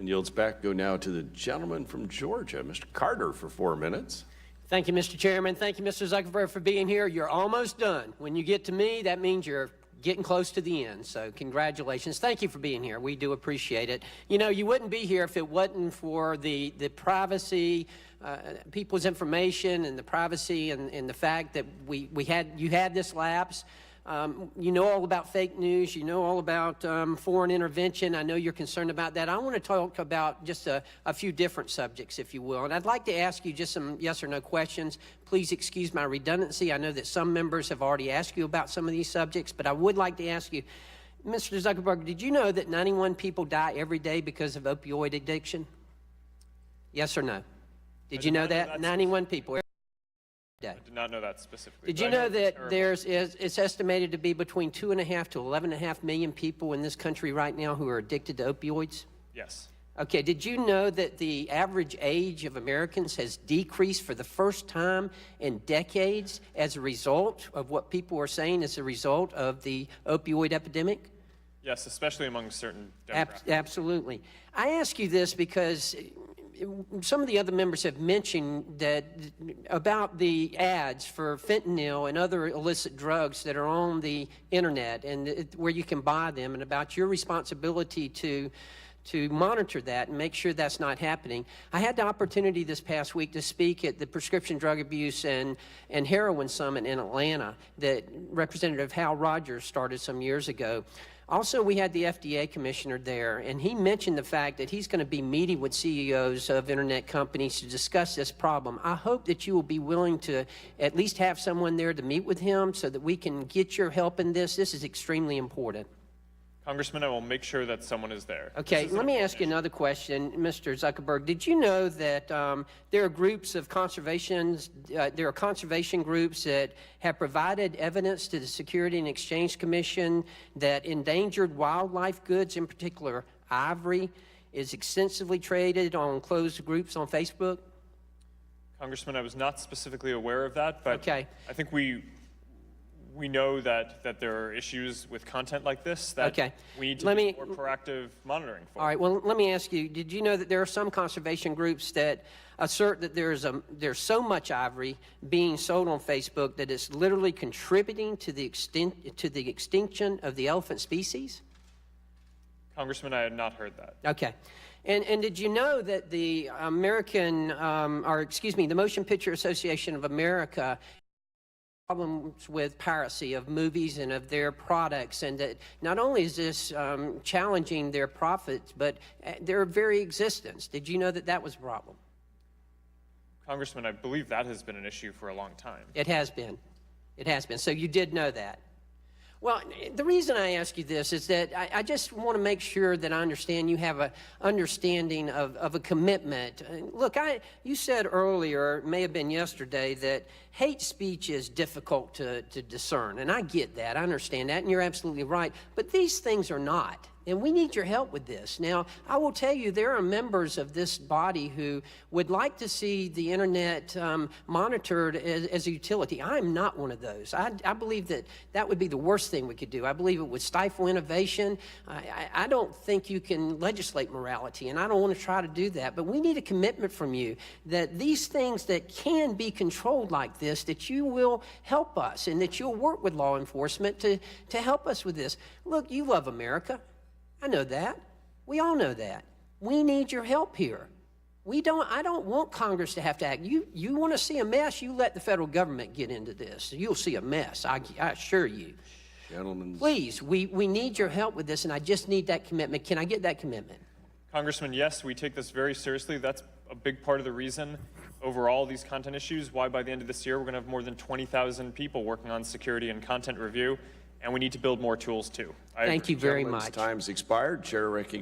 And yields back. Go now to the gentleman from Georgia, Mr. Carter, for 4 minutes. Thank you, Mr. Chairman. Thank you, Mr. Zuckerberg, for being here. You're almost done. When you get to me, that means you're getting close to the end. So congratulations. Thank you for being here. We do appreciate it. You know, you wouldn't be here if it wasn't for the privacy, people's information and the privacy and the fact that you had this lapse. You know all about fake news. You know all about foreign intervention. I know you're concerned about that. I want to talk about just a few different subjects, if you will. And I'd like to ask you just some yes or no questions. Please excuse my redundancy. I know that some members have already asked you about some of these subjects, but I would like to ask you, Mr. Zuckerberg, did you know that 91 people die every day because of opioid addiction? Yes or no? Did you know that? 91 people. I did not know that specifically. Did you know that it's estimated to be between 2.5 to 11.5 million people in this country right now who are addicted to opioids? Yes. Okay, did you know that the average age of Americans has decreased for the first time in decades as a result of what people are saying as a result of the opioid epidemic? Yes, especially among certain demographics. Absolutely. I ask you this because some of the other members have mentioned that about the ads for fentanyl and other illicit drugs that are on the internet and where you can buy them, and about your responsibility to monitor that and make sure that's not happening. I had the opportunity this past week to speak at the Prescription Drug Abuse and Heroin Summit in Atlanta that Representative Hal Rogers started some years ago. Also, we had the FDA commissioner there, and he mentioned the fact that he's going to be meeting with CEOs of internet companies to discuss this problem. I hope that you will be willing to at least have someone there to meet with him so that we can get your help in this. This is extremely important. Congressman, I will make sure that someone is there. Okay, let me ask you another question, Mr. Zuckerberg. Did you know that there are groups of conservation groups that have provided evidence to the Security and Exchange Commission that endangered wildlife goods, in particular ivory, is extensively traded on closed groups on Facebook? Congressman, I was not specifically aware of that, but okay. I think we know that there are issues with content like this that we need to do more proactive monitoring for. All right, well, let me ask you, did you know that there are some conservation groups that assert that there's so much ivory being sold on Facebook that it's literally contributing to the extinction of the elephant species? Congressman, I had not heard that. Okay. And did you know that the the Motion Picture Association of America problems with piracy of movies and of their products, and that not only is this challenging their profits, but their very existence? Did you know that that was a problem? Congressman, I believe that has been an issue for a long time. It has been. It has been. So you did know that. Well, the reason I ask you this is that I just want to make sure that I understand you have an understanding of a commitment. Look, you said earlier, it may have been yesterday, that hate speech is difficult to discern, and I get that. I understand that, and you're absolutely right. But these things are not. And we need your help with this. Now, I will tell you, there are members of this body who would like to see the internet monitored as a utility. I'm not one of those. I believe that that would be the worst thing we could do. I believe it would stifle innovation. I don't think you can legislate morality, and I don't want to try to do that. But we need a commitment from you that these things that can be controlled like this, that you will help us and that you'll work with law enforcement to help us with this. Look, you love America. I know that. We all know that. We need your help here. I don't want Congress to have to act. You want to see a mess, you let the federal government get into this. You'll see a mess, I assure you. Gentlemen. Please, we need your help with this, and I just need that commitment. Can I get that commitment? Congressman, yes, we take this very seriously. That's a big part of the reason overall these content issues, why by the end of this year we're going to have more than 20,000 people working on security and content review. And we need to build more tools, too. Thank you very much. Time's expired. Chair recognizes